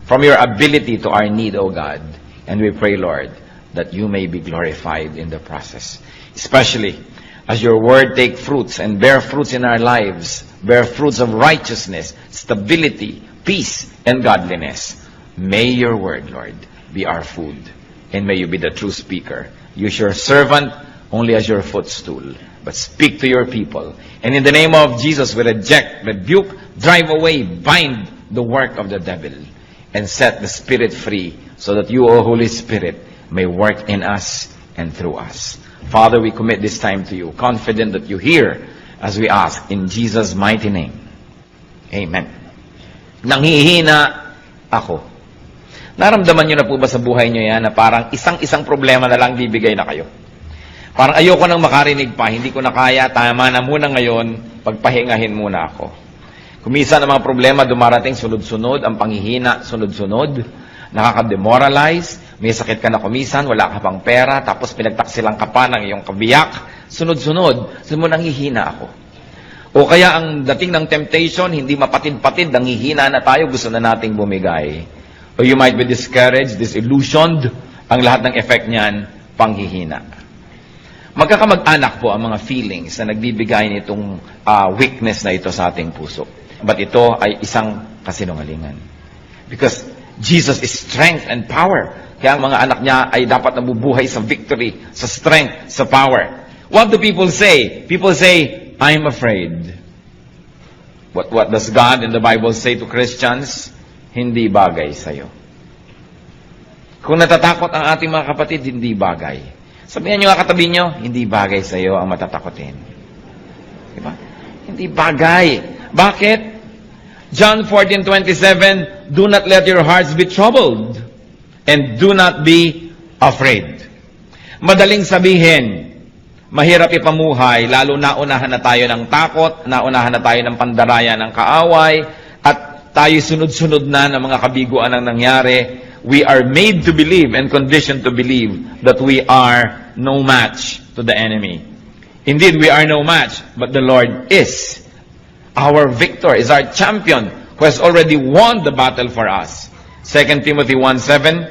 from your ability to our need, O God. And we pray, Lord, that you may be glorified in the process. Especially as your word take fruits and bear fruits in our lives, bear fruits of righteousness, stability, peace, and godliness. May your word, Lord, be our food. And may you be the true speaker. Use your servant only as your footstool. But speak to your people. And in the name of Jesus, we reject, rebuke, drive away, bind the work of the devil. And set the Spirit free so that you, O Holy Spirit, may work in us and through us. Father, we commit this time to you, confident that you hear as we ask in Jesus' mighty name. Amen. Nanghihina ako. Naramdaman nyo na po ba sa buhay nyo yan na parang isang problema na lang bibigay na kayo? Parang ayoko nang makarinig pa, hindi ko na kaya, tama na muna ngayon, pagpahingahin muna ako. Kumisa ng mga problema dumarating sunod-sunod, ang panghihina sunod-sunod, nakaka-demoralize, may sakit ka na kumisan, wala ka pang pera, tapos pinagtaksilang ka pa ng iyong kabiyak, sunod-sunod, mo nanghihina ako. O kaya ang dating ng temptation, hindi mapatid-patid, nanghihina na tayo, gusto na nating bumigay. Or you might be discouraged, disillusioned, ang lahat ng effect niyan, panghihina. Magkakamag-anak po ang mga feelings na nagbibigay nitong weakness na ito sa ating puso. But ito ay isang kasinungalingan. Because Jesus is strength and power. Kaya ang mga anak niya ay dapat nabubuhay sa victory, sa strength, sa power. What do people say? People say, I'm afraid. What does God in the Bible say to Christians? Hindi bagay sa'yo. Kung natatakot ang ating mga kapatid, hindi bagay. Sabihan nyo nga katabi nyo, hindi bagay sa'yo ang matatakotin. Diba? Hindi bagay. Bakit? John 14:27, do not let your hearts be troubled and do not be afraid. Madaling sabihin, mahirap ipamuhay, lalo naunahan na tayo ng takot, naunahan na tayo ng pandaraya ng kaaway, at tayo sunod-sunod na ng mga kabiguan ang nangyari. We are made to believe and conditioned to believe that we are no match to the enemy. Indeed, we are no match, but the Lord is. Our victor is our champion who has already won the battle for us. 2 Timothy 1:7,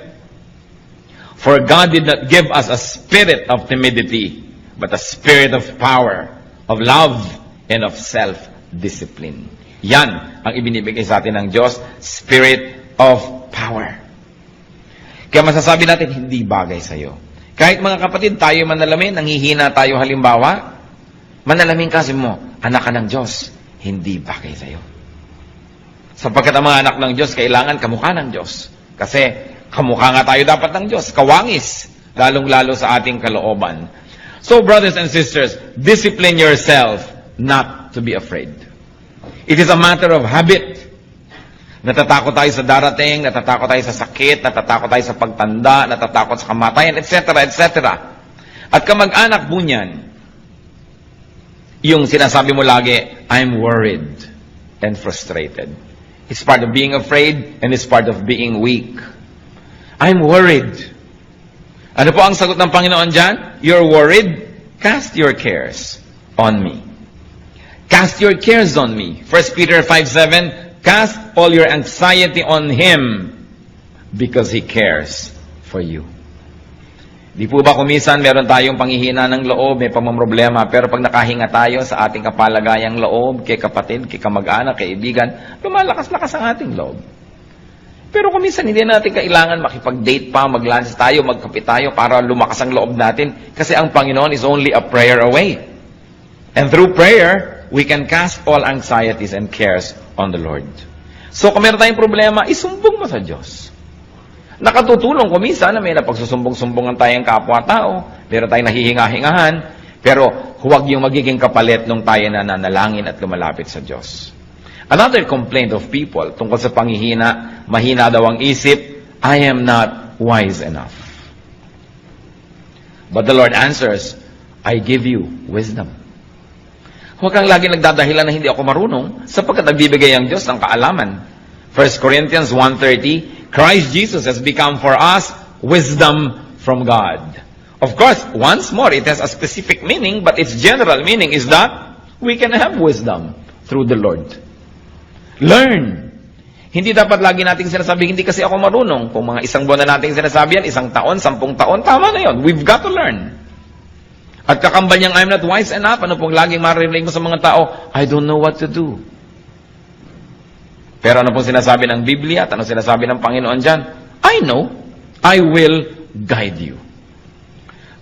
for God did not give us a spirit of timidity, but a spirit of power, of love, and of self-discipline. Yan ang ibinibigay sa atin ng Diyos, spirit of power. Kaya masasabi natin, hindi bagay sa'yo. Kahit mga kapatid, tayo manalamin, nanghihina tayo halimbawa, manalamin kasi mo, anak ka ng Diyos, hindi bagay sa'yo. Sapagkat ang mga anak ng Diyos, kailangan kamukha ng Diyos. Kasi kamukha nga tayo dapat ng Diyos, kawangis, lalong-lalo sa ating kalooban. So, brothers and sisters, discipline yourself not to be afraid. It is a matter of habit. Natatakot tayo sa darating, natatakot tayo sa sakit, natatakot tayo sa pagtanda, natatakot sa kamatayan, etc., etc. At kamag-anak po niyan, yung sinasabi mo lagi, I'm worried and frustrated. It's part of being afraid and it's part of being weak. I'm worried. Ano po ang sagot ng Panginoon dyan? You're worried? Cast your cares on me. Cast your cares on me. 1 Peter 5:7, cast all your anxiety on Him because He cares for you. Di po ba kumisan meron tayong panghihina ng loob, may pamamroblema, pero pag nakahinga tayo sa ating kapalagayang loob, kay kapatid, kay kamag-anak, kay ibigan, lumalakas-lakas ang ating loob. Pero kumisan hindi natin kailangan makipag-date pa, mag-lunch tayo, magkape tayo para lumakas ang loob natin kasi ang Panginoon is only a prayer away. And through prayer, we can cast all anxieties and cares on the Lord. So kung meron tayong problema, isumbong mo sa Diyos. Nakatutulong kung minsan na may napagsusumbong-sumbongan tayong kapwa-tao, pero tayong nahihinga-hingahan, pero huwag yung magiging kapalit nung tayo na nanalangin at lumalapit sa Diyos. Another complaint of people tungkol sa panghihina, mahina daw ang isip, I am not wise enough. But the Lord answers, I give you wisdom. Huwag kang lagi nagdadahilan na hindi ako marunong sapagkat nagbibigay ang Diyos ng kaalaman. 1 Corinthians 1:30, Christ Jesus has become for us wisdom from God. Of course, once more, it has a specific meaning, but its general meaning is that we can have wisdom through the Lord. Learn. Hindi dapat lagi nating sinasabi, hindi kasi ako marunong. Kung mga 1 buwan na nating sinasabi yan, 1 taon, 10 taon, tama na yun. We've got to learn. At kakambal niyang, I'm not wise enough. Ano pong laging maririnig mo sa mga tao? I don't know what to do. Pero ano pong sinasabi ng Biblia at ano sinasabi ng Panginoon dyan? I know. I will guide you.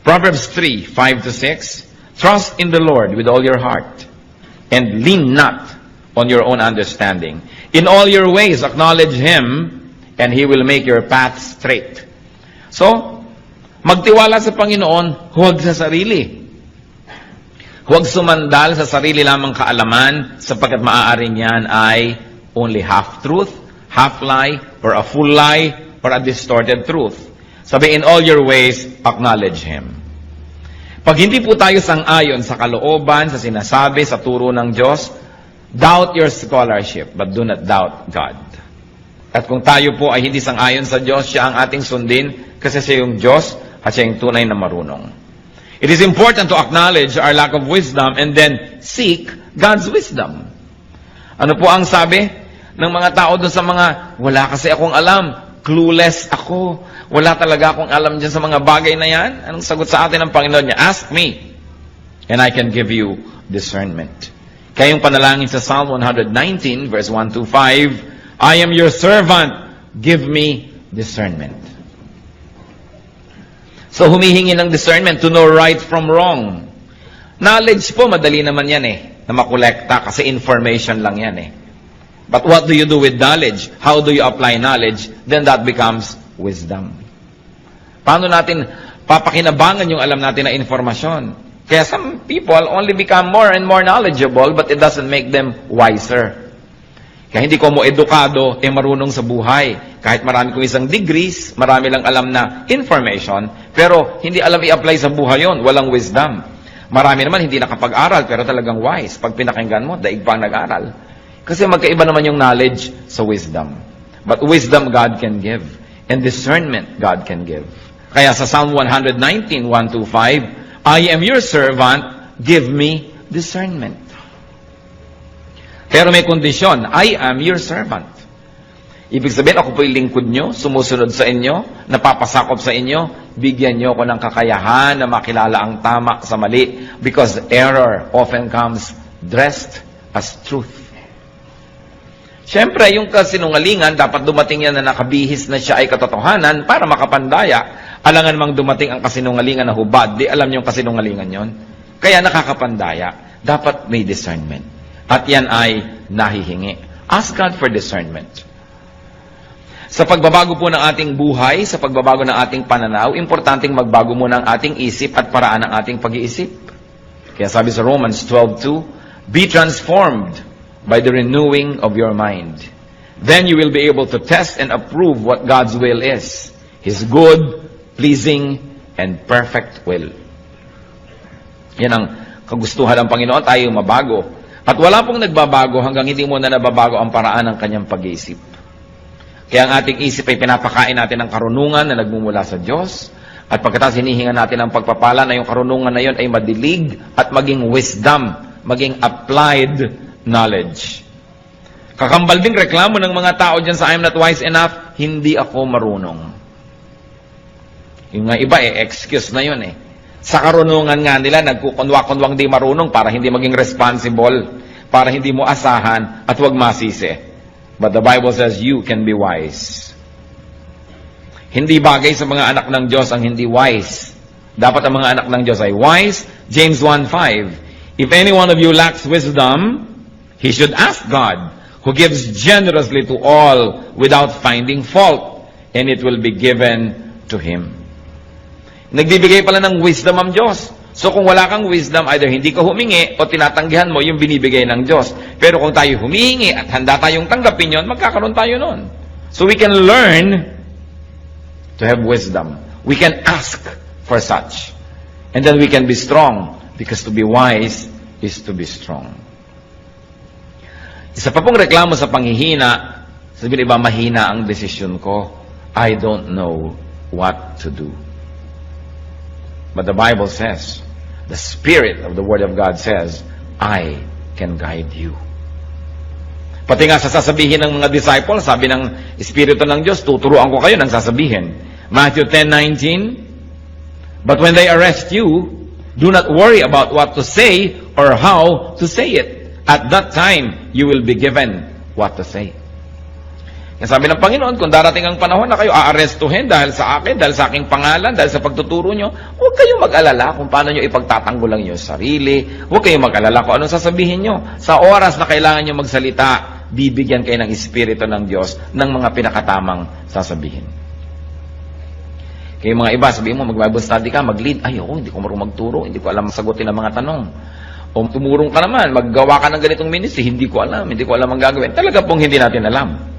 Proverbs 3, 5-6. Trust in the Lord with all your heart and lean not on your own understanding. In all your ways, acknowledge Him, and He will make your path straight. So, magtiwala sa Panginoon, huwag sa sarili. Huwag sumandal sa sarili lamang kaalaman, sapagkat maaaring yan ay only half-truth, half-lie, or a full lie, or a distorted truth. Sabi, in all your ways, acknowledge Him. Pag hindi po tayo sang-ayon sa kalooban, sa sinasabi, sa turo ng Diyos, doubt your scholarship, but do not doubt God. At kung tayo po ay hindi sang-ayon sa Diyos, siya ang ating sundin kasi siya yung Diyos at siya yung tunay na marunong. It is important to acknowledge our lack of wisdom and then seek God's wisdom. Ano po ang sabi ng mga tao doon sa mga, wala kasi akong alam, clueless ako, wala talaga akong alam dyan sa mga bagay na yan? Anong sagot sa atin ng Panginoon niya? Ask me, and I can give you discernment. Kaya yung panalangin sa Psalm 119, verse 1-5, I am your servant, give me discernment. So humihingi ng discernment to know right from wrong. Knowledge po, madali naman yan na makolekta kasi information lang yan But what do you do with knowledge? How do you apply knowledge? Then that becomes wisdom. Paano natin papakinabangan yung alam natin na informasyon? Kaya some people only become more and more knowledgeable, but it doesn't make them wiser. Kaya hindi ko mo edukado, marunong sa buhay. Kahit marami kong isang degrees, marami lang alam na information, pero hindi alam i-apply sa buhay yon, walang wisdom. Marami naman hindi nakapag-aral, pero talagang wise. Pag pinakinggan mo, daig pa ang nag-aral. Kasi magkaiba naman yung knowledge sa wisdom. But wisdom God can give, and discernment God can give. Kaya sa Psalm 119, 1-5, I am your servant, give me discernment. Pero may kondisyon, I am your servant. Ibig sabihin, ako po yung lingkod nyo, sumusunod sa inyo, napapasakop sa inyo, bigyan nyo ako ng kakayahan na makilala ang tama sa mali, because error often comes dressed as truth. Siyempre, yung kasinungalingan, dapat dumating yan na nakabihis na siya ay katotohanan para makapandaya. Alangan mang dumating ang kasinungalingan na hubad, di alam yung kasinungalingan yon. Kaya nakakapandaya. Dapat may discernment. At yan ay nahihingi. Ask God for discernment. Sa pagbabago po ng ating buhay, sa pagbabago ng ating pananaw, importanteng magbago muna ang ating isip at paraan ng ating pag-iisip. Kaya sabi sa Romans 12:2, be transformed by the renewing of your mind. Then you will be able to test and approve what God's will is. His good, pleasing, and perfect will. Yan ang kagustuhan ng Panginoon, tayo mabago. At wala pong nagbabago hanggang hindi mo na nababago ang paraan ng kanyang pag-iisip. Kaya ang ating isip ay pinapakain natin ng karunungan na nagmumula sa Diyos. At pagkatapos hinihingan natin ang pagpapala na yung karunungan na yun ay madilig at maging wisdom, maging applied knowledge. Kakambal ding reklamo ng mga tao dyan sa I'm not wise enough, hindi ako marunong. Yung nga iba excuse na yun Sa karunungan nga nila, nagkukunwa-kunwang di marunong para hindi maging responsible, para hindi mo asahan at huwag masisi. But the Bible says you can be wise. Hindi bagay sa mga anak ng Diyos ang hindi wise. Dapat ang mga anak ng Diyos ay wise. James 1:5, if any one of you lacks wisdom, he should ask God, who gives generously to all without finding fault, and it will be given to him. Nagbibigay pala ng wisdom ang Diyos. So kung wala kang wisdom, either hindi ka humingi o tinatanggihan mo yung binibigay ng Diyos. Pero kung tayo humihingi at handa tayong tanggapin yun, magkakaroon tayo nun. So we can learn to have wisdom. We can ask for such. And then we can be strong, because to be wise is to be strong. Isa pa pong reklamo sa panghihina, sabihin iba, mahina ang desisyon ko. I don't know what to do. But the Bible says, the Spirit of the Word of God says, I can guide you. Pati nga sa sasabihin ng mga disciples, sabi ng Espiritu ng Diyos, tuturuan ko kayo ng sasabihin. Matthew 10:19, but when they arrest you, do not worry about what to say or how to say it. At that time, you will be given what to say. Yan sabi ng Panginoon, kung darating ang panahon na kayo aarestuhin dahil sa akin, dahil sa aking pangalan, dahil sa pagtuturo nyo, huwag kayong mag-alala kung paano nyo ipagtatanggol ang inyong sarili. Huwag kayong mag-alala kung anong sasabihin nyo. Sa oras na kailangan nyo magsalita, bibigyan kayo ng Espiritu ng Diyos ng mga pinakatamang sasabihin. Kaya mga iba, sabihin mo, mag-Bible study ka, mag-lead. Ay, hindi ko marunong magturo, hindi ko alam sagutin ang mga tanong. O tumurong ka naman, maggawa ka ng ganitong ministry, hindi ko alam ang gagawin. Talaga pong hindi natin alam.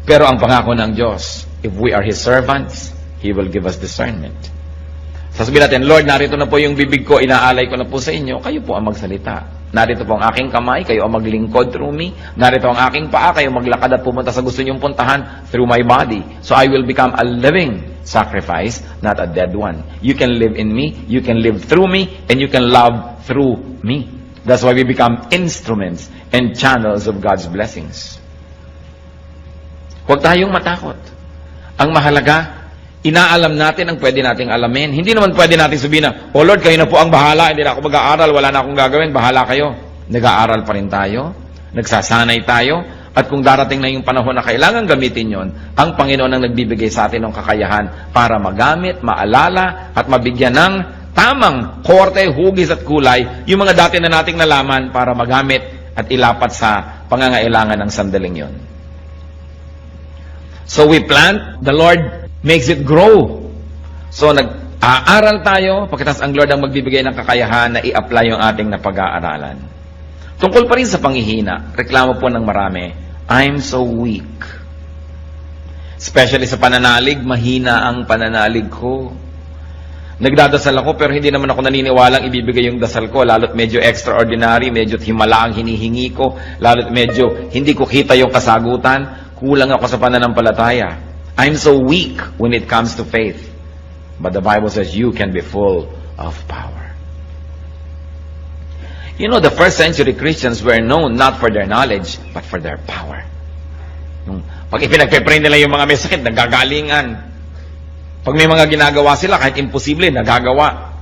Pero ang pangako ng Diyos, if we are His servants, He will give us discernment. Sasabihin natin, Lord, narito na po yung bibig ko, inaalay ko na po sa inyo, kayo po ang magsalita. Narito po ang aking kamay, kayo ang maglingkod through me. Narito ang aking paa, kayo maglakad at pumunta sa gusto niyong puntahan through my body. So I will become a living sacrifice, not a dead one. You can live in me, you can live through me, and you can love through me. That's why we become instruments and channels of God's blessings. Huwag tayong matakot. Ang mahalaga, inaalam natin ang pwede nating alamin. Hindi naman pwede natin sabihin na, oh Lord, kayo na po ang bahala, hindi na ako mag-aaral, wala na akong gagawin, bahala kayo. Nag-aaral pa rin tayo, nagsasanay tayo, at kung darating na yung panahon na kailangan gamitin yon, ang Panginoon ang nagbibigay sa atin ng kakayahan para magamit, maalala, at mabigyan ng tamang korte, hugis at kulay, yung mga dati na nating nalaman para magamit at ilapat sa pangangailangan ng sandaling yon. So we plant, the Lord makes it grow. So nag-aaral tayo, pagkatapos ang Lord ang magbibigay ng kakayahan na i-apply yung ating napag-aaralan. Tungkol pa rin sa panghihina, reklamo po ng marami, I'm so weak. Especially sa pananalig, mahina ang pananalig ko. Nagdadasal ako pero hindi naman ako naniniwalang ibibigay yung dasal ko, lalo't medyo extraordinary, medyo himala ang hinihingi ko, lalo't medyo hindi ko kita yung kasagutan. Kulang ako sa pananampalataya. I'm so weak when it comes to faith. But the Bible says you can be full of power. You know, the first century Christians were known not for their knowledge, but for their power. Pag ipinagpe-pray nila yung mga may sakit, nagagalingan. Pag may mga ginagawa sila, kahit imposible, nagagawa.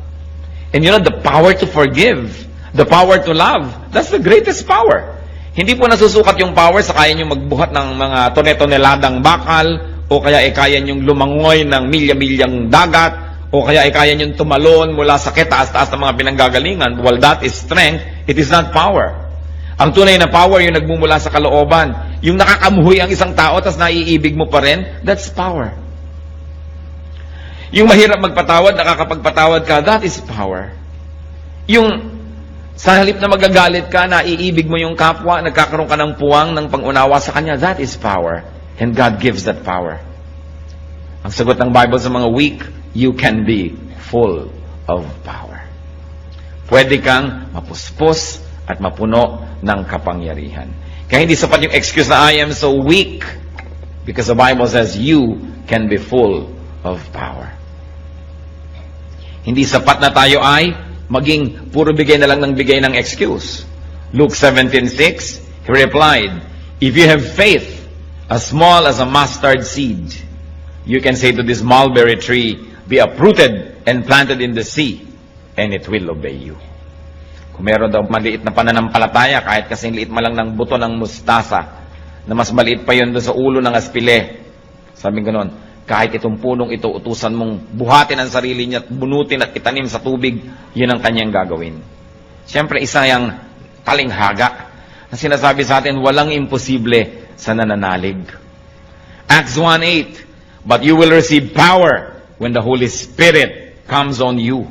And you know, the power to forgive, the power to love, that's the greatest power. Hindi po nasusukat yung power sa kaya nyo magbuhat ng mga tone-toneladang bakal, o kaya kaya nyong lumangoy ng milya-milyang dagat, o kaya kaya nyong tumalon mula sa taas-taas ng mga pinanggagalingan. Well, that is strength, it is not power. Ang tunay na power yung nagmumula sa kalooban. Yung nakakamuhoy ang isang tao, tas naiibig mo pa rin, that's power. Yung mahirap magpatawad, nakakapagpatawad ka, that is power. Yung sa halip na magagalit ka, naiibig mo yung kapwa, nagkakaroon ka ng puwang ng pangunawa sa kanya, that is power. And God gives that power. Ang sagot ng Bible sa mga weak, you can be full of power. Pwede kang mapuspos at mapuno ng kapangyarihan. Kaya hindi sapat yung excuse na I am so weak, because the Bible says you can be full of power. Hindi sapat na tayo ay maging puro bigay na lang ng bigay ng excuse. Luke 17:6, He replied, if you have faith as small as a mustard seed, you can say to this mulberry tree, be uprooted and planted in the sea, and it will obey you. Kung meron daw maliit na pananampalataya, kahit kasing liit man lang ng buto ng mustasa, na mas maliit pa yun doon sa ulo ng aspile, sabi ganon, kahit itong punong ito, utusan mong buhatin ang sarili niya at bunutin at itanim sa tubig, yun ang kanyang gagawin. Siyempre, isa yung talinghaga na sinasabi sa atin, walang imposible sa nananalig. Acts 1:8, but you will receive power when the Holy Spirit comes on you.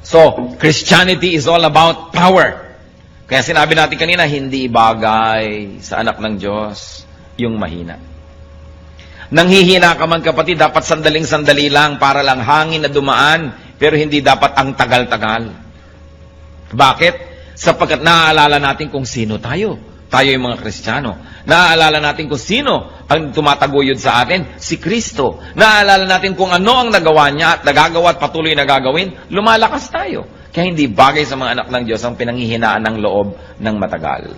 So, Christianity is all about power. Kaya sinabi natin kanina, hindi bagay sa anak ng Diyos yung mahina. Nanghihina ka man kapatid, dapat sandaling-sandali lang para lang hangin na dumaan, pero hindi dapat ang tagal-tagal. Bakit? Sapagkat naaalala natin kung sino tayo. Tayo yung mga Kristiyano. Naaalala natin kung sino ang tumataguyod sa atin, si Kristo. Naaalala natin kung ano ang nagawa niya at nagagawa at patuloy na gagawin, lumalakas tayo. Kaya hindi bagay sa mga anak ng Diyos ang pinanghihinaan ng loob ng matagal.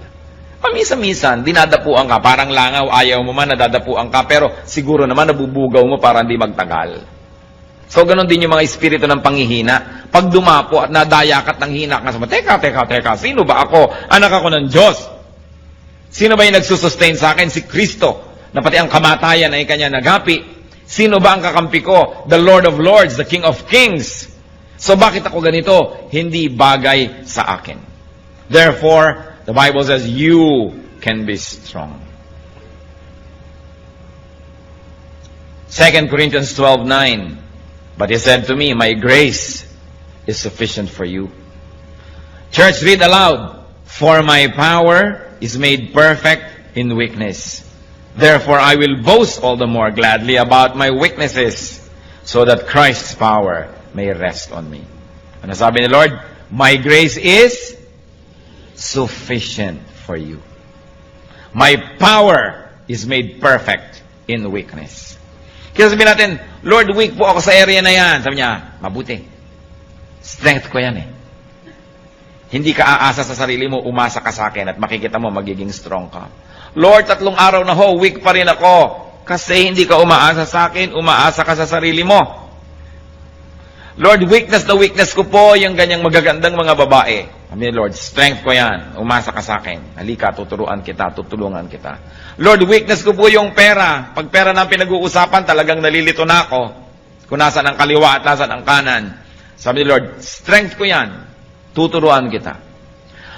Paminsan-minsan, dinadapuan ka, parang langaw, ayaw mo man, nadadapuan ka, pero siguro naman nabubugaw mo para hindi magtagal. So, ganun din yung mga espiritu ng panghihina. Pag dumapo at nadayakat ng hina ka, teka, sino ba ako? Anak ako ng Diyos. Sino ba yung nagsusustain sa akin? Si Kristo, na pati ang kamatayan ay kanya nagapi. Sino ba ang kakampi ko? The Lord of Lords, the King of Kings. So, bakit ako ganito? Hindi bagay sa akin. Therefore, the Bible says, you can be strong. 2 Corinthians 12:9. But he said to me, my grace is sufficient for you. Church, read aloud. For my power is made perfect in weakness. Therefore, I will boast all the more gladly about my weaknesses, so that Christ's power may rest on me. Ano sabi ni Lord? My grace is sufficient for you. My power is made perfect in weakness. Kaya sabihin natin, Lord, weak po ako sa area na yan. Sabi niya, mabuti. Strength ko yan eh. Hindi ka aasa sa sarili mo, umasa ka sa akin at makikita mo magiging strong ka. Lord, 3 araw na ho, weak pa rin ako. Kasi hindi ka umaasa sa akin, umaasa ka sa sarili mo. Lord, weakness na weakness ko po, yung ganyang magagandang mga babae. Sabi ni Lord, strength ko yan. Umasa ka sa akin. Halika, tuturuan kita, tutulungan kita. Lord, weakness ko po yung pera. Pag pera na pinag-uusapan, talagang nalilito na ako. Kung nasan ang kaliwa at nasan ang kanan. Sabi ni Lord, strength ko yan. Tuturuan kita.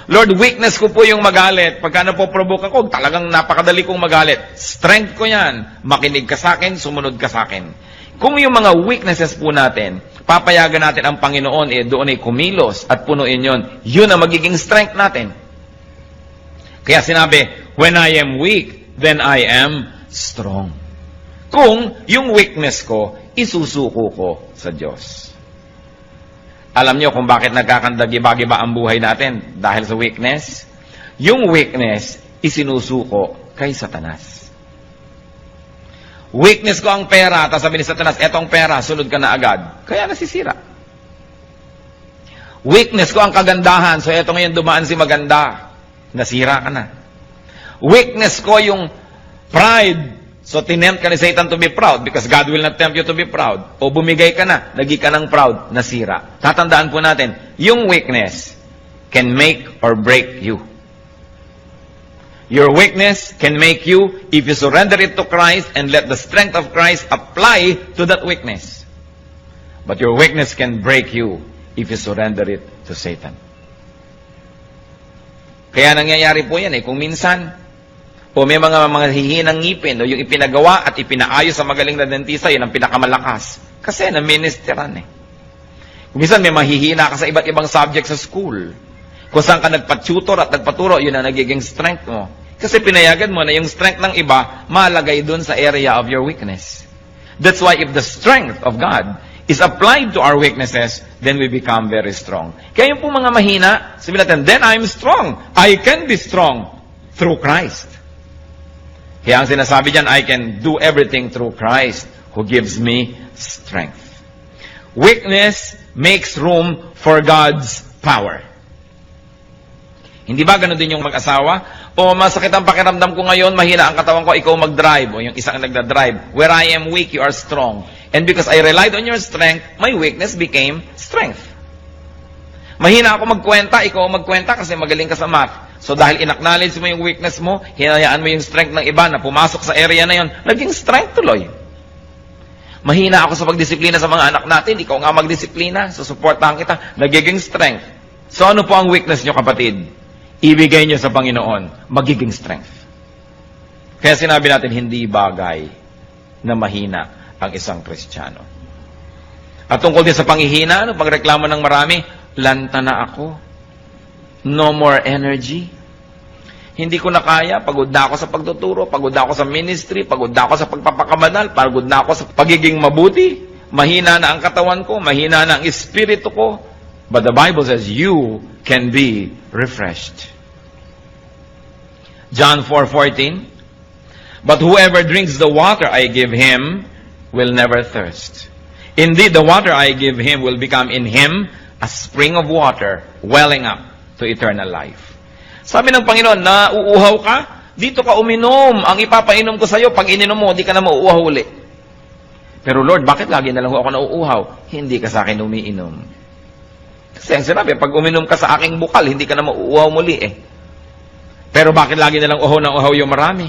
Lord, weakness ko po yung magalit. Pagka napoprovoke ako, talagang napakadali kong magalit. Strength ko yan. Makinig ka sa akin, sumunod ka sa akin. Kung yung mga weaknesses po natin, papayagan natin ang Panginoon, doon ay kumilos at punuin yon. Yun ang magiging strength natin. Kaya sinabi, when I am weak, then I am strong. Kung yung weakness ko, isusuko ko sa Diyos. Alam nyo kung bakit nagkakandagi-giba ang buhay natin? Dahil sa weakness? Yung weakness, isinusuko kay Satanas. Weakness ko ang pera, tapos sabi ni Satanas, etong pera, sunod ka na agad. Kaya nasisira. Weakness ko ang kagandahan, so eto ngayon dumaan si maganda. Nasira ka na. Weakness ko yung pride, so tinempt ka ni Satan to be proud because God will not tempt you to be proud. O bumigay ka na, naging ka ng proud, nasira. Tatandaan po natin, yung weakness can make or break you. Your weakness can make you if you surrender it to Christ and let the strength of Christ apply to that weakness. But your weakness can break you if you surrender it to Satan. Kaya nangyayari po yan kung minsan, o may mga hihinang ngipin, o yung ipinagawa at ipinaayos sa magaling na dentista, yun ang pinakamalakas. Kasi na-ministeran Kung minsan may mahihina ka sa iba't ibang subject sa school. Kung saan ka nagpa-tutor at nagpaturo, yun ang nagiging strength mo. Kasi pinayagan mo na yung strength ng iba, malagay dun sa area of your weakness. That's why if the strength of God is applied to our weaknesses, then we become very strong. Kaya yung po mga mahina, sabihin natin, then I'm strong. I can be strong through Christ. Kaya ang sinasabi dyan, I can do everything through Christ who gives me strength. Weakness makes room for God's power. Hindi ba ganun din yung mag-asawa? O masakit ang pakiramdam ko ngayon, mahina ang katawan ko, ikaw mag-drive. O yung isang nagda-drive. Where I am weak, you are strong. And because I relied on your strength, my weakness became strength. Mahina ako magkwenta, ikaw magkwenta kasi magaling ka sa math. So dahil in-acknowledge mo yung weakness mo, hinayaan mo yung strength ng iba na pumasok sa area na yon, naging strength tuloy. Mahina ako sa pagdisiplina sa mga anak natin, ikaw nga magdisiplina, susuportahan kita, nagiging strength. So ano po ang weakness nyo, kapatid? Ibigay nyo sa Panginoon, magiging strength. Kaya sinabi natin, hindi bagay na mahina ang isang Kristiyano. At tungkol din sa panghihina, pagreklamo ng marami, lanta na ako. No more energy. Hindi ko na kaya, pagod na ako sa pagtuturo, pagod na ako sa ministry, pagod na ako sa pagpapakabanal, pagod na ako sa pagiging mabuti. Mahina na ang katawan ko, mahina na ang espiritu ko. But the Bible says, you can be refreshed. John 4:14. But whoever drinks the water I give him will never thirst. Indeed, the water I give him will become in him a spring of water welling up to eternal life. Sabi ng Panginoon, nauuhaw ka? Dito ka uminom. Ang ipapainom ko sa'yo, pag ininom mo, di ka na mauuhaw uli. Pero Lord, bakit lagi na lang ako nauuhaw? Hindi ka sa akin umiinom. Kasi ang sinabi, pag uminom ka sa aking bukal, hindi ka na mauuhaw muli eh. Pero bakit lagi na lang uhaw ng uhaw yung marami?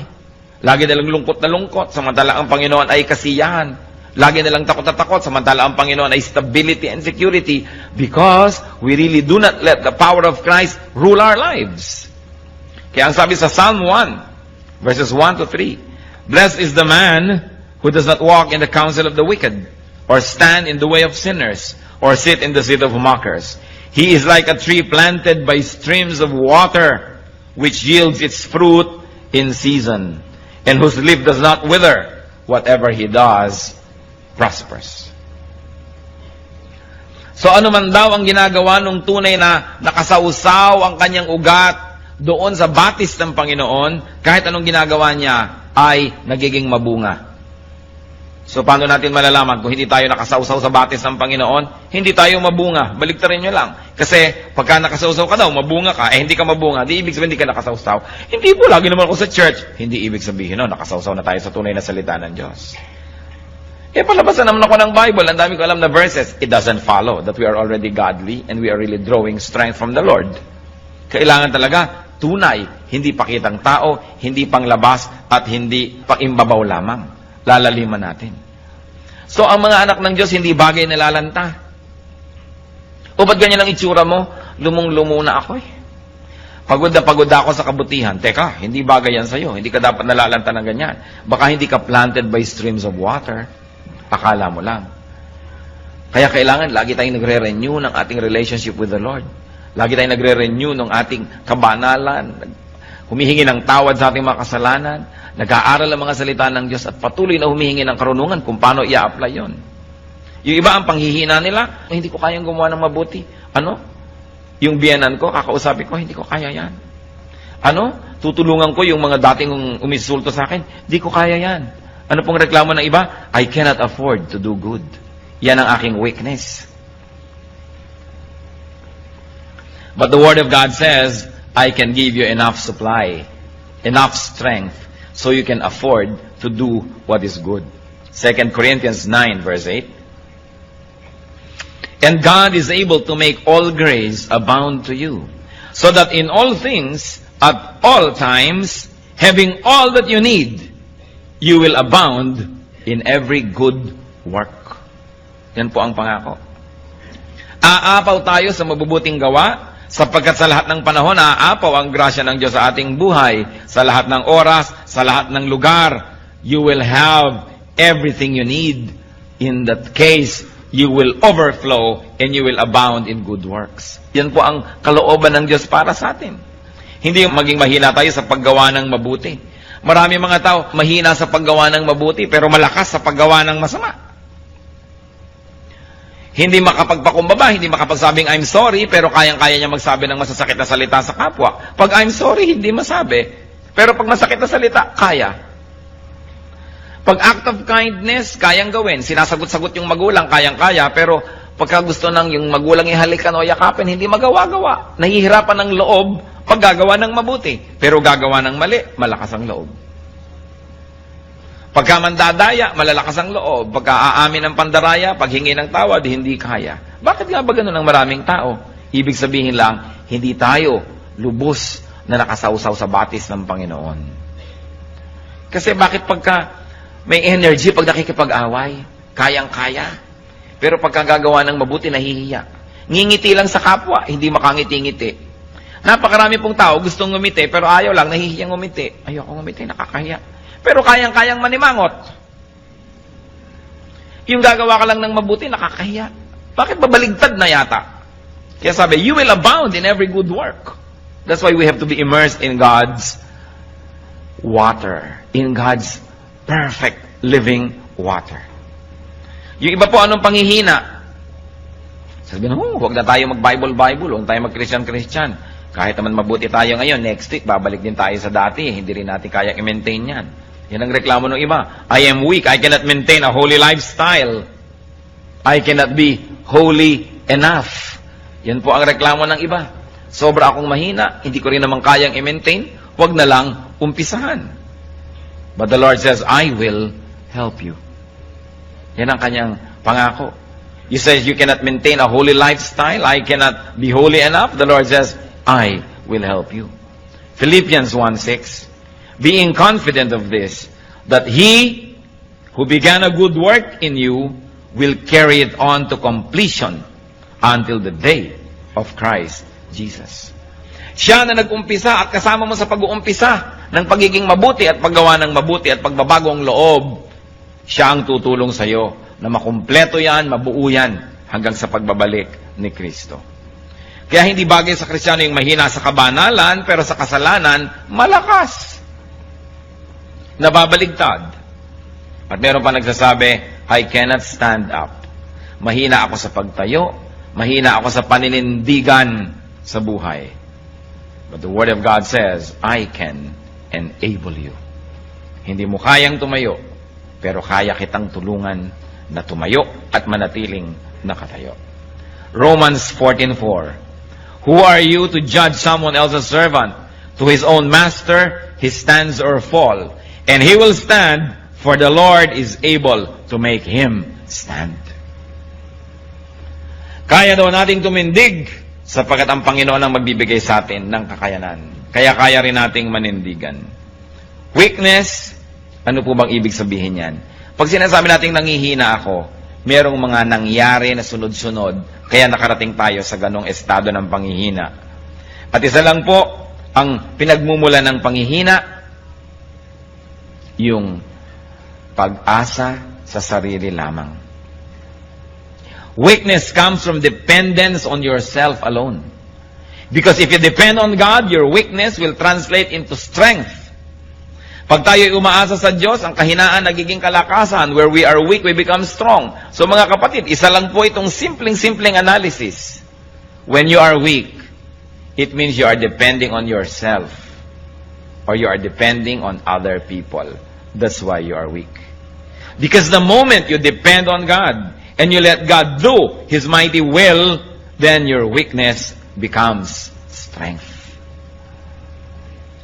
Lagi na lang lungkot na lungkot, samantala ang Panginoon ay kasiyahan. Lagi na lang takot na takot, samantala ang Panginoon ay stability and security, because we really do not let the power of Christ rule our lives. Kaya ang sabi sa Psalm 1, verses 1 to 3, Blessed is the man who does not walk in the counsel of the wicked, or stand in the way of sinners, or sit in the seat of mockers. He is like a tree planted by streams of water, which yields its fruit in season, and whose leaf does not wither. Whatever he does prospers. So ano man daw ang ginagawa nung tunay na nakasausaw ang kanyang ugat doon sa batis ng Panginoon, kahit anong ginagawa niya ay nagiging mabunga. So paano natin malalaman kung hindi tayo nakasausaw sa batis ng Panginoon? Hindi tayo mabunga. Baliktarin nyo lang. Kasi pagka nakasausaw ka daw, mabunga ka, hindi ka mabunga, di ibig sabihin hindi ka nakasausaw. Hindi po, lagi naman ako sa church. Hindi ibig sabihin, no, nakasausaw na tayo sa tunay na salita ng Diyos. Palabasan naman ako ng Bible, ang dami ko alam na verses. It doesn't follow that we are already godly and we are really drawing strength from the Lord. Kailangan talaga tunay, hindi pakitang tao, hindi panglabas, at hindi pangimbabaw lamang. Lalaliman natin. So, ang mga anak ng Diyos, hindi bagay na lalanta. O ba't ganyan ang itsura mo? Lumong-lumo na ako eh. Pagod na pagod ako sa kabutihan. Teka, hindi bagay yan sa'yo. Hindi ka dapat nalalanta ng ganyan. Baka hindi ka planted by streams of water. Akala mo lang. Kaya kailangan lagi tayong nagre-renew ng ating relationship with the Lord. Lagi tayong nagre-renew ng ating kabanalan, humihingi ng tawad sa ating mga kasalanan, nag-aaral ang mga salita ng Diyos at patuloy na humihingi ng karunungan kung paano i-apply yon. Yung iba ang panghihina nila, hindi ko kayang gumawa ng mabuti. Ano? Yung biyanan ko, kakausapin ko, hindi ko kaya yan. Ano? Tutulungan ko yung mga dating umisulto sa akin, hindi ko kaya yan. Ano pong reklamo ng iba? I cannot afford to do good. Yan ang aking weakness. But the Word of God says, I can give you enough supply, enough strength, so you can afford to do what is good. 2 Corinthians 9, verse 8. And God is able to make all grace abound to you, so that in all things, at all times, having all that you need, you will abound in every good work. Yan po ang pangako. Aapaw tayo sa mabubuting gawa, sapagkat sa lahat ng panahon, aapaw ang grasya ng Diyos sa ating buhay, sa lahat ng oras, sa lahat ng lugar. You will have everything you need. In that case, you will overflow and you will abound in good works. Yan po ang kalooban ng Diyos para sa atin. Hindi maging mahina tayo sa paggawa ng mabuti. Marami mga tao mahina sa paggawa ng mabuti pero malakas sa paggawa ng masama. Hindi makapagpakumbaba, hindi makapagsabing I'm sorry, pero kayang-kaya niya magsabi ng masasakit na salita sa kapwa. Pag I'm sorry, hindi masabi. Pero pag masakit na salita, kaya. Pag act of kindness, kayang gawin. Sinasagot-sagot yung magulang, kayang-kaya. Pero pagka gusto ng yung magulang ihalikan o yakapin, hindi magawa-gawa. Nahihirapan ng loob pag gagawa ng mabuti. Pero gagawa ng mali, malakas ang loob. Pagka mandadaya, malalakas ang loob. Pagka aamin ng pandaraya, paghingi ng tawad, hindi kaya. Bakit nga ba ganun ang maraming tao? Ibig sabihin lang, hindi tayo lubos na nakasawsaw sa batis ng Panginoon. Kasi bakit pagka may energy pag nakikipag-away, kayang-kaya. Pero pagka gagawa ng mabuti, nahihiya. Ngingiti lang sa kapwa, hindi makangiti-ngiti. Napakarami pong tao gustong ngumiti, pero ayaw lang, nahihiyang ngumiti. Ayoko ngumiti, nakakahiya. Pero kayang-kayang manimangot. Yung gagawa ka lang ng mabuti, nakakahiya. Bakit babaligtad na yata? Kaya sabi, you will abound in every good work. That's why we have to be immersed in God's water. In God's perfect living water. Yung iba po, anong panghihina? Sabi na, huwag na tayo mag-Bible, huwag tayo mag-Christian. Kahit naman mabuti tayo ngayon, next week, babalik din tayo sa dati. Hindi rin natin kayang i-maintain yan. Yan ang reklamo ng iba. I am weak. I cannot maintain a holy lifestyle. I cannot be holy enough. Yan po ang reklamo ng iba. Sobra akong mahina, hindi ko rin naman kayang i-maintain, huwag na lang umpisahan. But the Lord says, I will help you. Yan ang kanyang pangako. You say you cannot maintain a holy lifestyle, I cannot be holy enough. The Lord says, I will help you. Philippians 1:6, being confident of this, that He who began a good work in you will carry it on to completion until the day of Christ Jesus. Siya na nag-umpisa at kasama mo sa pag-uumpisa ng pagiging mabuti at paggawa ng mabuti at pagbabagong loob, siya ang tutulong sa iyo na makumpleto yan, mabuo yan hanggang sa pagbabalik ni Kristo. Kaya hindi bagay sa Kristiyano yung mahina sa kabanalan, pero sa kasalanan, malakas. Nababaligtad. At meron pa nagsasabi, I cannot stand up. Mahina ako sa pagtayo, mahina ako sa paninindigan sa buhay. But the Word of God says, I can enable you. Hindi mo kayang tumayo, pero kaya kitang tulungan na tumayo at manatiling nakatayo. Romans 14:4, who are you to judge someone else's servant? To his own master he stands or fall, and he will stand, for the Lord is able to make him stand. Kaya daw nating tumindig sapagkat ang Panginoon ang magbibigay sa atin ng kakayanan. Kaya kaya rin nating manindigan. Weakness, ano po bang ibig sabihin yan? Pag sinasabi nating nangihina ako, merong mga nangyari na sunod-sunod, kaya nakarating tayo sa ganong estado ng panghihina. At isa lang po, ang pinagmumula ng panghihina, yung pag-asa sa sarili lamang. Weakness comes from dependence on yourself alone. Because if you depend on God, your weakness will translate into strength. Pag tayo'y umaasa sa Diyos, ang kahinaan nagiging kalakasan. Where we are weak, we become strong. So mga kapatid, isa lang po itong simpleng analysis. When you are weak, it means you are depending on yourself. Or you are depending on other people. That's why you are weak. Because the moment you depend on God, and you let God do His mighty will, then your weakness becomes strength.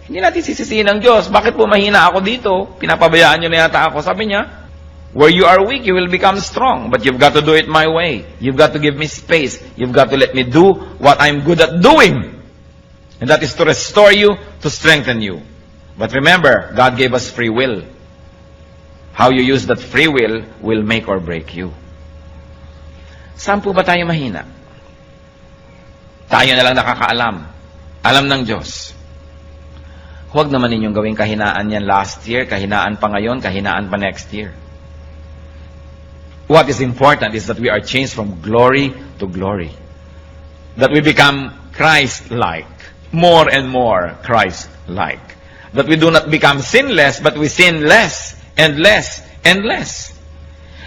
Hindi natin sisisihin ng Diyos. Bakit po mahina ako dito? Pinapabayaan niyo na yata ako. Sabi niya, where you are weak, you will become strong. But you've got to do it my way. You've got to give me space. You've got to let me do what I'm good at doing. And that is to restore you, to strengthen you. But remember, God gave us free will. How you use that free will make or break you. Saan po ba tayo mahina? Tayo na lang nakakaalam. Alam ng Diyos. Huwag naman ninyong gawing kahinaan yan last year, kahinaan pa ngayon, kahinaan pa next year. What is important is that we are changed from glory to glory. That we become Christ-like. More and more Christ-like. That we do not become sinless, but we sin less and less and less.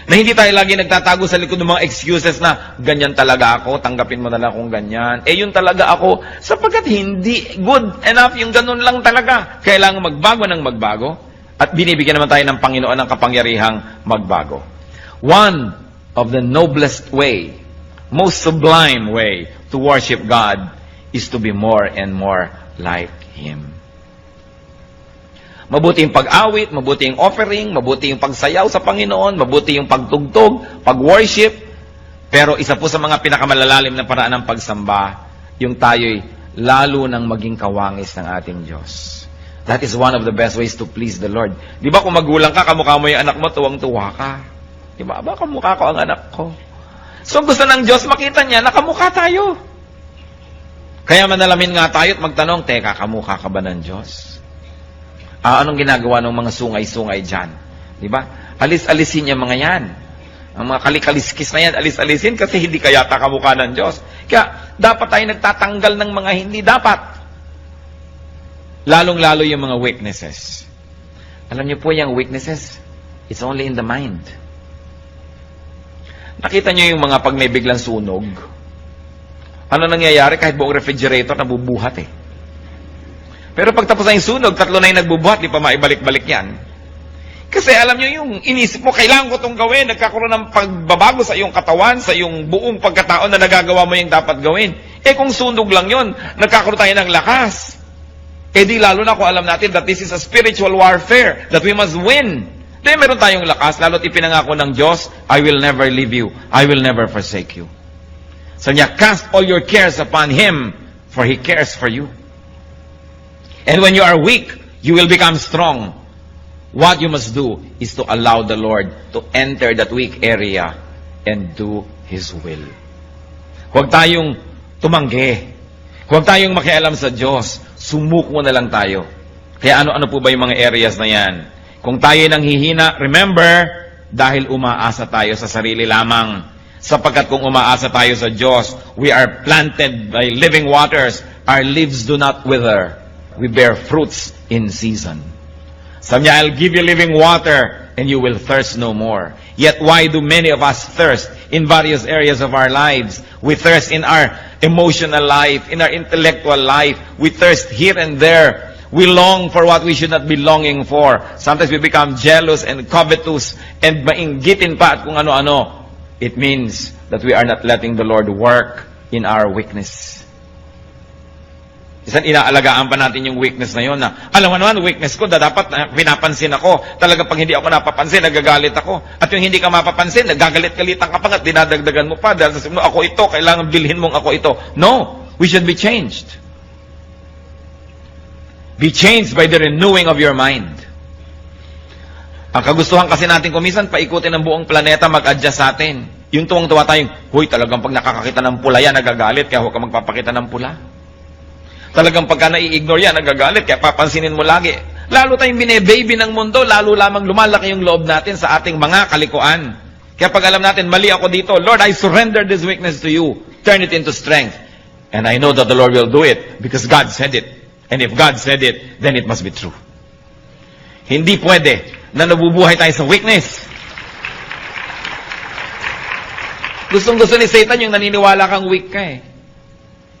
Na hindi tayo lagi nagtatago sa likod ng mga excuses na ganyan talaga ako, tanggapin mo na lang kung ganyan. Yun talaga ako, sapagkat hindi good enough yung ganun lang talaga. Kailangan magbago ng magbago. At binibigyan naman tayo ng Panginoon ng kapangyarihang magbago. One of the noblest way, most sublime way to worship God is to be more and more like Him. Mabuti yung pag-awit, mabuti yung offering, mabuti yung pagsayaw sa Panginoon, mabuti yung pagtugtog, pag-worship. Pero isa po sa mga pinakamalalalim na paraan ng pagsamba, yung tayo'y lalo nang maging kawangis ng ating Diyos. That is one of the best ways to please the Lord. Di ba kung magulang ka, kamukha mo yung anak mo, tuwang-tuwa ka. Di ba? Kamukha ko ang anak ko. So gusto ng Diyos, makita niya na kamukha tayo. Kaya manalamin nga tayo at magtanong, teka, kamukha ka ba ng Diyos? Anong ginagawa ng mga sungay-sungay dyan? Di ba? Alis-alisin yung mga yan. Ang mga kalikaliskis na yan, alis-alisin kasi hindi kaya kamukha ng Diyos. Kaya dapat tayo nagtatanggal ng mga hindi dapat. Lalong-lalo yung mga weaknesses. Alam niyo po yung weaknesses, it's only in the mind. Nakita niyo yung mga pag may biglang sunog. Ano nangyayari kahit buong refrigerator nabubuhat eh. Pero pag tapos na yung sunog, 3 na yung nagbubuhat, di pa maibalik-balik yan. Kasi alam nyo yung inisip mo, kailangan ko itong gawin, nagkakaroon ng pagbabago sa iyong katawan, sa iyong buong pagkataon na nagagawa mo yung dapat gawin. Kung sunog lang yon, nagkakaroon tayo ng lakas. Di lalo na kung alam natin that this is a spiritual warfare, that we must win. Meron tayong lakas, lalo't ipinangako ng Diyos, I will never leave you, I will never forsake you. So niya, cast all your cares upon Him, for He cares for you. And when you are weak, you will become strong. What you must do is to allow the Lord to enter that weak area and do His will. Huwag tayong tumanggi. Huwag tayong makialam sa Diyos. Sumuko na lang tayo. Kaya ano-ano po ba yung mga areas na yan? Kung tayo nang hihina, remember, dahil umaasa tayo sa sarili lamang. Sapagkat kung umaasa tayo sa Diyos, we are planted by living waters. Our leaves do not wither. We bear fruits in season. Sabi niya, I'll give you living water and you will thirst no more. Yet why do many of us thirst in various areas of our lives? We thirst in our emotional life, in our intellectual life. We thirst here and there. We long for what we should not be longing for. Sometimes we become jealous and covetous and mainggitin pa at kung ano-ano. It means that we are not letting the Lord work in our weakness. Isang inaalagaan pa natin yung weakness na yun na, alam mo naman, weakness ko, dapat pinapansin ako. Talaga pag hindi ako napapansin, nagagalit ako. At yung hindi ka mapapansin, nagagalit-galitan ka pa at dinadagdagan mo pa. Dahil sasabihin mo, ako ito, kailangan bilhin mong ako ito. No, we should be changed. Be changed by the renewing of your mind. Ang kagustuhan kasi natin kumisan, paikutin ang buong planeta, mag-adjust sa atin. Yung tuwang-tuwa tayong, huy, talagang pag nakakakita ng pula yan, nagagalit, kaya huwag ka magpapakita ng pula. Talagang pagka nai-ignore yan, nagagalit, kaya papansinin mo lagi. Lalo tayong bine-baby ng mundo, lalo lamang lumalaki yung loob natin sa ating mga kalikuan. Kaya pag alam natin, mali ako dito, Lord, I surrender this weakness to you. Turn it into strength. And I know that the Lord will do it because God said it. And if God said it, then it must be true. Hindi pwede na nabubuhay tayo sa weakness. Gustong-gusto ni Satan yung naniniwala kang weak ka eh.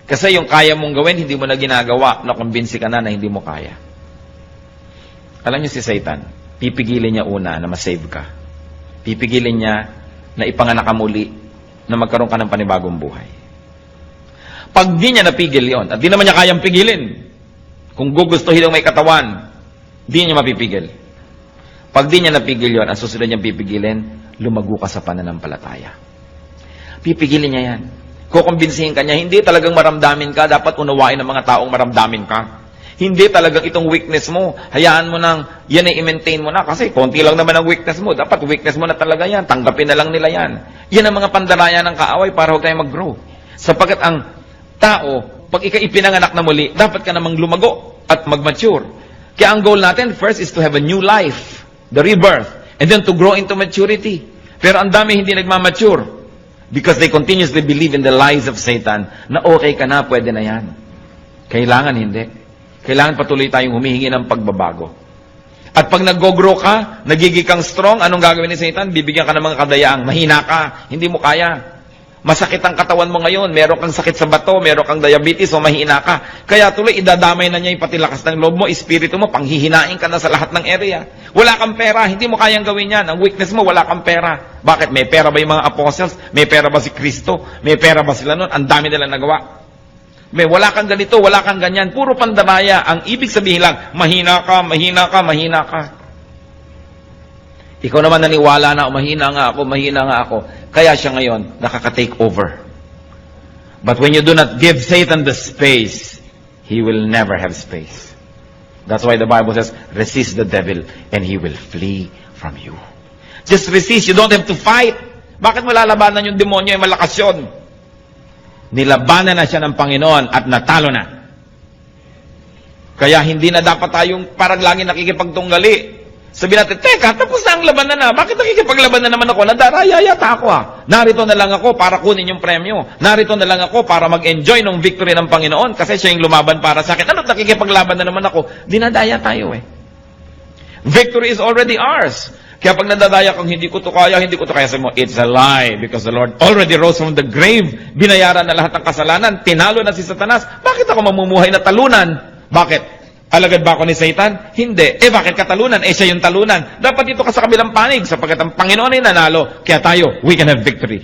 Kasi yung kaya mong gawin, hindi mo na ginagawa, nakumbinsi ka na hindi mo kaya. Alam niyo si Satan, pipigilin niya una na masave ka. Pipigilin niya na ipanganak ka muli, na magkaroon ka ng panibagong buhay. Pag di niya napigil yon, at di naman niya kayang pigilin, kung gugustuhin ng may katawan, di niya mapipigil. Pag di niya napigil yon, ang susunod niyang pipigilin, lumago ka sa pananampalataya. Pipigilin niya yan. Kukumbinsihin ka niya, hindi talagang maramdamin ka, dapat unawain ng mga taong maramdamin ka. Hindi talagang itong weakness mo, hayaan mo nang, yan ay i-maintain mo na, kasi konti lang naman ang weakness mo, dapat weakness mo na talaga yan, tanggapin na lang nila yan. Yan ang mga pandaraya ng kaaway para huwag tayo mag-grow. Sapagkat ang tao, pag ipinanganak na muli, dapat ka namang lumago at mag-mature. Kaya ang goal natin, first is to have a new life, the rebirth, and then to grow into maturity. Pero ang dami hindi nagmamature. Because they continuously believe in the lies of Satan na okay ka na, pwede na yan. Kailangan hindi. Kailangan patuloy tayong humihingi ng pagbabago. At pag nag-grow ka, nagiging kang strong, anong gagawin ni Satan? Bibigyan ka ng mga kadayaang, mahina ka, hindi mo kaya. Masakit ang katawan mo ngayon, meron kang sakit sa bato, meron kang diabetes o mahina ka. Kaya tuloy, idadamay na niya yung pati lakas ng loob mo, espiritu mo, panghihinain ka na sa lahat ng area. Wala kang pera, hindi mo kayang gawin yan. Ang weakness mo, wala kang pera. Bakit? May pera ba yung mga apostles? May pera ba si Kristo? May pera ba sila nun? Ang dami nilang nagawa. May wala kang ganito, wala kang ganyan. Puro pandamaya. Ang ibig sabihin lang, mahina ka, mahina ka, mahina ka. Ikaw naman naniwala na, mahina nga ako. Kaya siya ngayon, nakaka-take over. But when you do not give Satan the space, he will never have space. That's why the Bible says, resist the devil and he will flee from you. Just resist. You don't have to fight. Bakit mo lalabanan yung demonyo? Ay malakas yun. Nilabanan na siya ng Panginoon at natalo na. Kaya hindi na dapat tayong parang lagi nakikipagtunggali. Sabihin natin, teka, tapos na ang labanan na. Bakit nakikipaglaban na naman ako? Nadaraya yata ako Narito na lang ako para kunin yung premyo. Narito na lang ako para mag-enjoy ng victory ng Panginoon kasi siya yung lumaban para sa akin. Ano't nakikipaglaban na naman ako? Dinadaya tayo eh. Victory is already ours. Kaya pag nadadaya kang hindi ko to kaya, sabi mo, it's a lie because the Lord already rose from the grave. Binayaran na lahat ng kasalanan. Tinalo na si Satanas. Bakit ako mamumuhay na talunan? Bakit? Alagad ba ako ni Satan? Hindi. Bakit katalunan? Siya yung talunan. Dapat dito ka sa kabilang panig sapagkat ang Panginoon ay nanalo. Kaya tayo, we can have victory.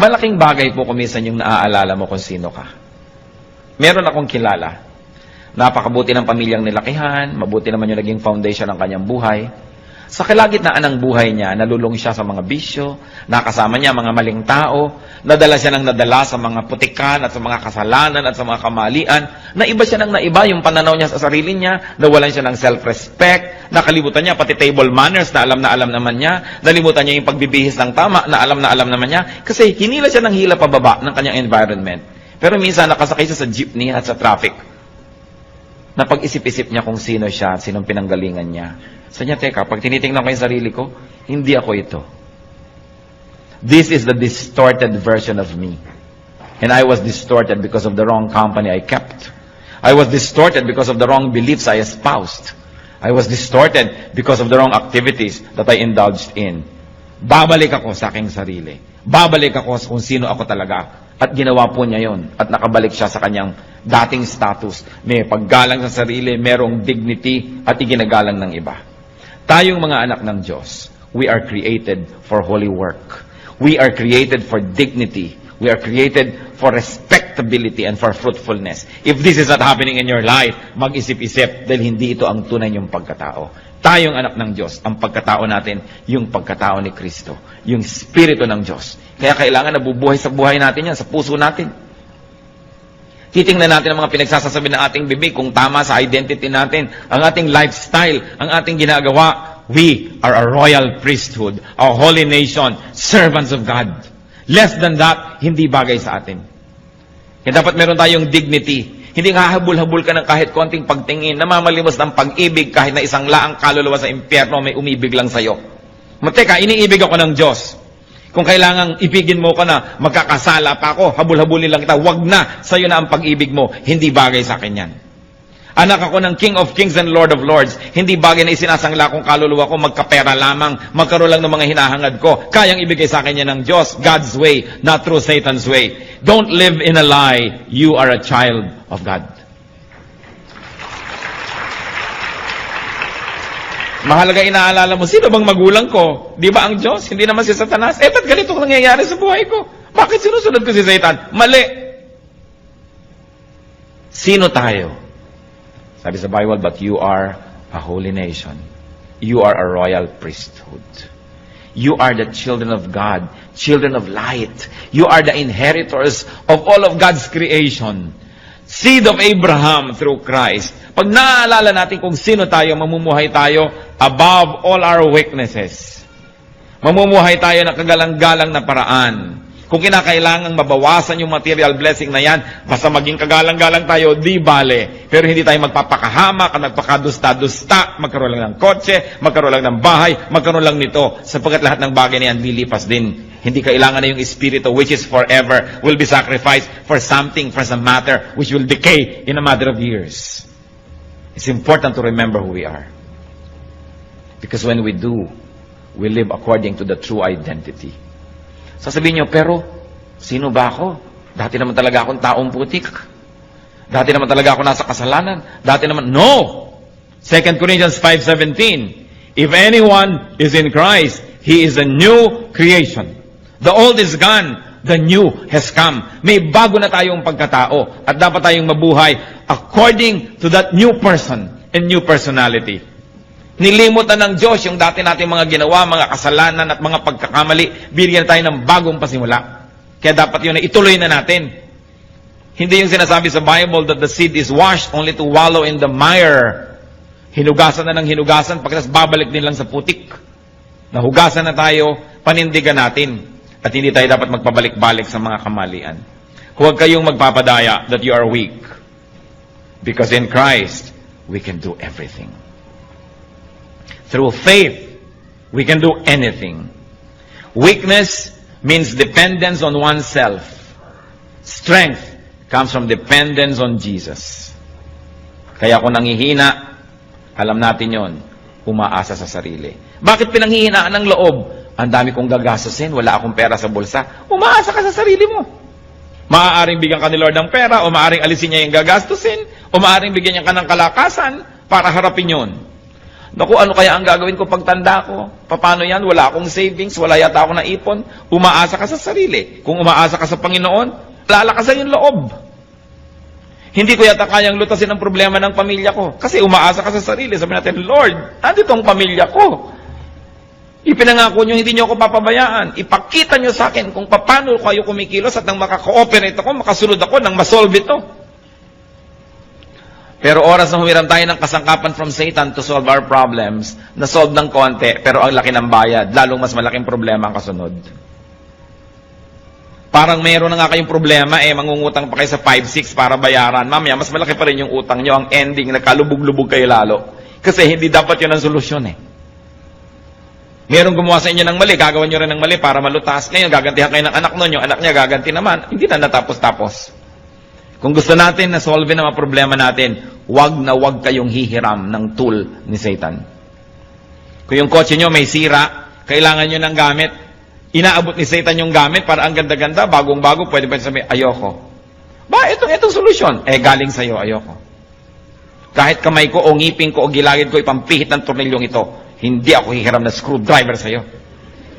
Malaking bagay po kumisan yung naaalala mo kung sino ka. Meron akong kilala. Napakabuti ng pamilyang nilakihan, mabuti naman yung naging foundation ng kanyang buhay. Sa kalagitnaan ng buhay niya, nalulung siya sa mga bisyo, nakasama niya mga maling tao, nadala siya ng nadala sa mga putikan at sa mga kasalanan at sa mga kamalian, naiba siya ng naiba yung pananaw niya sa sarili niya, nawalan siya ng self-respect, nakalimutan niya pati table manners na alam naman niya, nalimutan niya yung pagbibihis ng tama na alam naman niya, kasi hinila siya ng hila pababa ng kanyang environment. Pero minsan nakasakay siya sa jeepney at sa traffic. Napag-isip-isip niya kung sino siya at sinong pinanggalingan niya. Sabi niya, teka, pag tinitingnan ko yung sarili ko, hindi ako ito. This is the distorted version of me. And I was distorted because of the wrong company I kept. I was distorted because of the wrong beliefs I espoused. I was distorted because of the wrong activities that I indulged in. Babalik ako sa aking sarili. Babalik ako kung sino ako talaga. At ginawa po niya yon. At nakabalik siya sa kanyang dating status. May paggalang sa sarili, merong dignity, at iginagalang ng iba. Tayong mga anak ng Diyos, we are created for holy work. We are created for dignity. We are created for respectability and for fruitfulness. If this is not happening in your life, mag-isip-isip dahil hindi ito ang tunay niyong pagkatao. Tayong anak ng Diyos, ang pagkatao natin, yung pagkatao ni Kristo. Yung Espiritu ng Diyos. Kaya kailangan nabubuhay sa buhay natin yan, sa puso natin. Titingnan natin ang mga pinagsasasabi ng ating bibig kung tama sa identity natin, ang ating lifestyle, ang ating ginagawa. We are a royal priesthood, a holy nation, servants of God. Less than that, hindi bagay sa atin. Kaya dapat meron tayong dignity. Hindi hahabol-habol ka ng kahit konting pagtingin, namamalimos ng pag-ibig kahit na isang laang kaluluwa sa impyerno may umibig lang sa'yo. Mateka, iniibig ako ng Diyos. Kung kailangang ibigin mo ka na, magkakasala pa ako, habul-habulin lang kita, wag na, sa'yo na ang pag-ibig mo. Hindi bagay sa akin yan. Anak ako ng King of Kings and Lord of Lords. Hindi bagay na isinasangla kong kaluluwa ko, magkapera lamang, magkaroon lang ng mga hinahangad ko. Kayang ibigay sa akin yan ng Diyos, God's way, not through Satan's way. Don't live in a lie. You are a child of God. Mahalaga inaalala mo, sino bang magulang ko? Di ba ang Diyos? Hindi naman si Satanas. Ba't ganito ang nangyayari sa buhay ko? Bakit sinusunod ko si Satan? Mali. Sino tayo? Sabi sa Bible, but you are a holy nation. You are a royal priesthood. You are the children of God, children of light. You are the inheritors of all of God's creation. Seed of Abraham through Christ. Pag naaalala natin kung sino tayo, mamumuhay tayo above all our weaknesses. Mamumuhay tayo na kagalang-galang na paraan. Kung kinakailangang mabawasan yung material blessing na yan, basta maging kagalang-galang tayo, di bale. Pero hindi tayo magpapakahamak, nagpakadusta-dusta, magkaroon lang ng kotse, magkaroon lang ng bahay, magkaroon lang nito. Sapagkat lahat ng bagay na yan, lilipas din. Hindi kailangan na yung espiritu, which is forever, will be sacrificed for something, for some matter, which will decay in a matter of years. It's important to remember who we are. Because when we do, we live according to the true identity. Sasabihin nyo, pero, sino ba ako? Dati naman talaga akong taong putik. Dati naman talaga ako nasa kasalanan. Dati naman, no! 2 Corinthians 5:17, if anyone is in Christ, he is a new creation. The old is gone, the new has come. May bago na tayong pagkatao at dapat tayong mabuhay according to that new person and new personality. Nilimutan ng Diyos yung dati nating mga ginawa, mga kasalanan at mga pagkakamali. Bigyan tayo ng bagong pasimula. Kaya dapat yun na ituloy na natin. Hindi yung sinasabi sa Bible that the seed is washed only to wallow in the mire. Hinugasan na ng hinugasan, pagkatapos babalik din lang sa putik. Nahugasan na tayo, panindigan natin. At hindi tayo dapat magpabalik-balik sa mga kamalian. Huwag kayong magpapadaya that you are weak. Because in Christ, we can do everything. Through faith, we can do anything. Weakness means dependence on oneself. Strength comes from dependence on Jesus. Kaya kung nangihina, alam natin yon, umaasa sa sarili. Bakit pinanghihinaan ng loob? Ang dami kong gagastusin, wala akong pera sa bulsa. Umaasa ka sa sarili mo. Maaaring bigyan ka ni Lord ng pera, o maaaring alisin niya yung gagastusin, o maaaring bigyan niya ka ng kalakasan para harapin yon. Naku, ano kaya ang gagawin ko pagtanda ko? Paano yan? Wala akong savings, wala yata ako na ipon. Umaasa ka sa sarili. Kung umaasa ka sa Panginoon, lalakasan yung loob. Hindi ko yata kayang lutasin ang problema ng pamilya ko. Kasi umaasa ka sa sarili. Sabi natin, Lord, nandito ang pamilya ko. Ipinangako nyo, hindi nyo ako papabayaan. Ipakita nyo sa akin kung paano kayo kumikilos at nang makaka-cooperate ako, makasunod ako, nang masolve ito. Pero oras na humiram tayo ng kasangkapan from Satan to solve our problems, na-solve ng konti, pero ang laki ng bayad, lalong mas malaking problema ang kasunod. Parang meron na nga kayong problema, mangungutang pa kayo sa 5-6 para bayaran. Mamaya, mas malaki pa rin yung utang nyo. Ang ending, nagkalubog-lubog kayo lalo. Kasi hindi dapat yun ang solusyon Merong gumawa sa inyo ng mali, gagawan nyo rin ng mali para malutas. Ngayon, gagantihan kayo ng anak nun, yung anak niya gaganti naman. Hindi na natapos-tapos. Kung gusto natin na solve na mga problema natin, wag na wag kayong hihiram ng tool ni Satan. Kung yung kotse nyo may sira, kailangan nyo ng gamit, inaabot ni Satan yung gamit para ang ganda-ganda, bagong-bago, pwede ba sabihin, ayoko. Itong solusyon. Galing sa'yo, ayoko. Kahit kamay ko, o ngipin ko, o gilagid ko, ipampihit ng tornilyong ito, hindi ako hihiram na screwdriver sa'yo.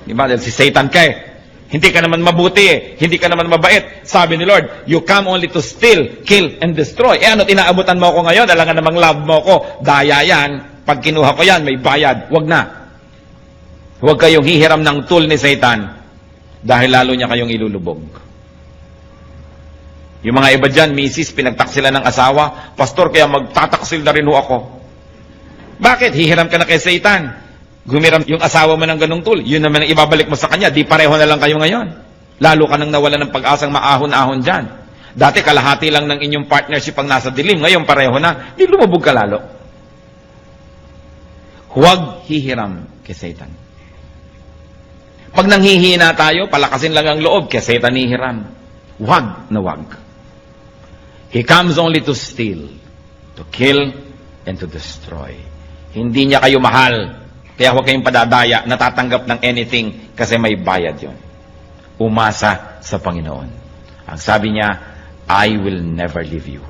Diba? Dahil si Satan ka Hindi ka naman mabuti Hindi ka naman mabait. Sabi ni Lord, you come only to steal, kill, and destroy. Ano't inaabutan mo ako ngayon? Alangan namang love mo ko. Daya yan. Pag kinuha ko yan, may bayad. Wag na. Huwag kayong hihiram ng tool ni Satan dahil lalo niya kayong ilulubog. Yung mga iba dyan, misis, pinagtaksila ng asawa, pastor, kaya magtataksil na rin ho ako. Bakit? Hihiram ka na kay Satan. Gumiram yung asawa mo ng ganong tool. Yun naman ang ibabalik mo sa kanya. Di pareho na lang kayo ngayon. Lalo ka nang nawala ng pag-asang maahon-ahon dyan. Dati kalahati lang ng inyong partnership ang nasa dilim. Ngayon pareho na. Di lumubog ka lalo. Huwag hihiram kay Satan. Pag nanghihina tayo, palakasin lang ang loob, kaya Satan hihiram. Wag na wag. He comes only to steal, to kill, and to destroy. Hindi niya kayo mahal. Kaya huwag kayong padadaya, natatanggap ng anything, kasi may bayad yon. Umasa sa Panginoon. Ang sabi niya, I will never leave you.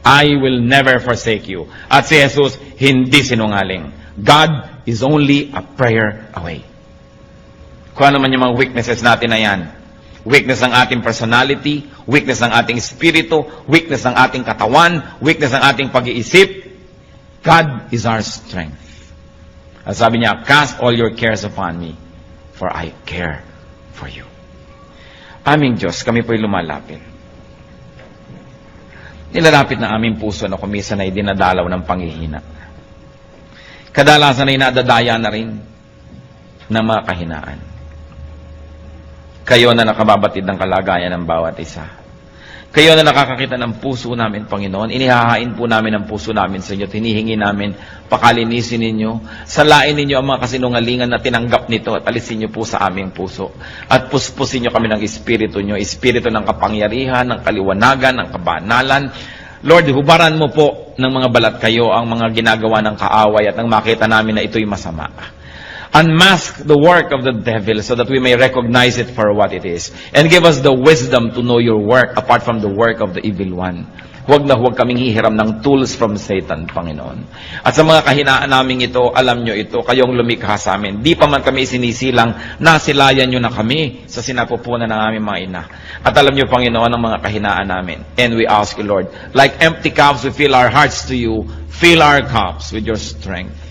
I will never forsake you. At si Jesus, hindi sinungaling. God is only a prayer away. Kung ano man yung mga weaknesses natin na yan. Weakness ng ating personality, weakness ng ating espiritu, weakness ng ating katawan, weakness ng ating pag-iisip. God is our strength. At sabi niya, cast all your cares upon me, for I care for you. Aming Diyos, kami po'y lumalapit. Nilalapit na aming puso na kumisa na dinadalaw ng panghihina. Kadalasan ay nadadaya na rin ng mga kahinaan. Kayo na nakababatid ng kalagayan ng bawat isa. Kayo na nakakakita ng puso namin, Panginoon. Inihahain po namin ang puso namin sa inyo. Hinihingi namin, pakalinisin ninyo. Salain ninyo ang mga kasinungalingan na tinanggap nito at alisin nyo po sa aming puso. At puspusin nyo kami ng espiritu nyo. Espiritu ng kapangyarihan, ng kaliwanagan, ng kabanalan. Lord, hubaran mo po ng mga balat kayo ang mga ginagawa ng kaaway at nang makita namin na ito'y masama. Unmask the work of the devil so that we may recognize it for what it is. And give us the wisdom to know your work apart from the work of the evil one. Huwag na huwag kaming hihiram ng tools from Satan, Panginoon. At sa mga kahinaan namin ito, alam nyo ito, kayong lumikha sa amin. Di pa man kami sinisilang, nasilayan nyo na kami sa sinapupunan ng aming mga ina. At alam nyo, Panginoon, ang mga kahinaan namin. And we ask you, Lord, like empty cups, we fill our hearts to you. Fill our cups with your strength.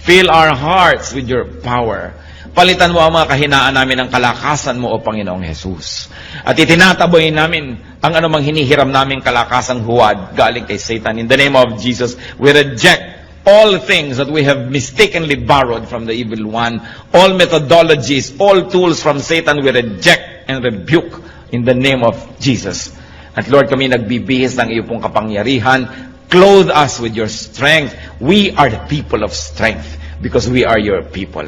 Fill our hearts with your power. Palitan mo ang mga kahinaan namin ng kalakasan mo, O Panginoong Jesus. At itinataboy namin ang anumang hinihiram namin kalakasang huwad galing kay Satan. In the name of Jesus, we reject all things that we have mistakenly borrowed from the evil one. All methodologies, all tools from Satan, we reject and rebuke in the name of Jesus. At Lord, kami nagbibihis ng iyong pong kapangyarihan. Clothe us with your strength. We are the people of strength because we are your people.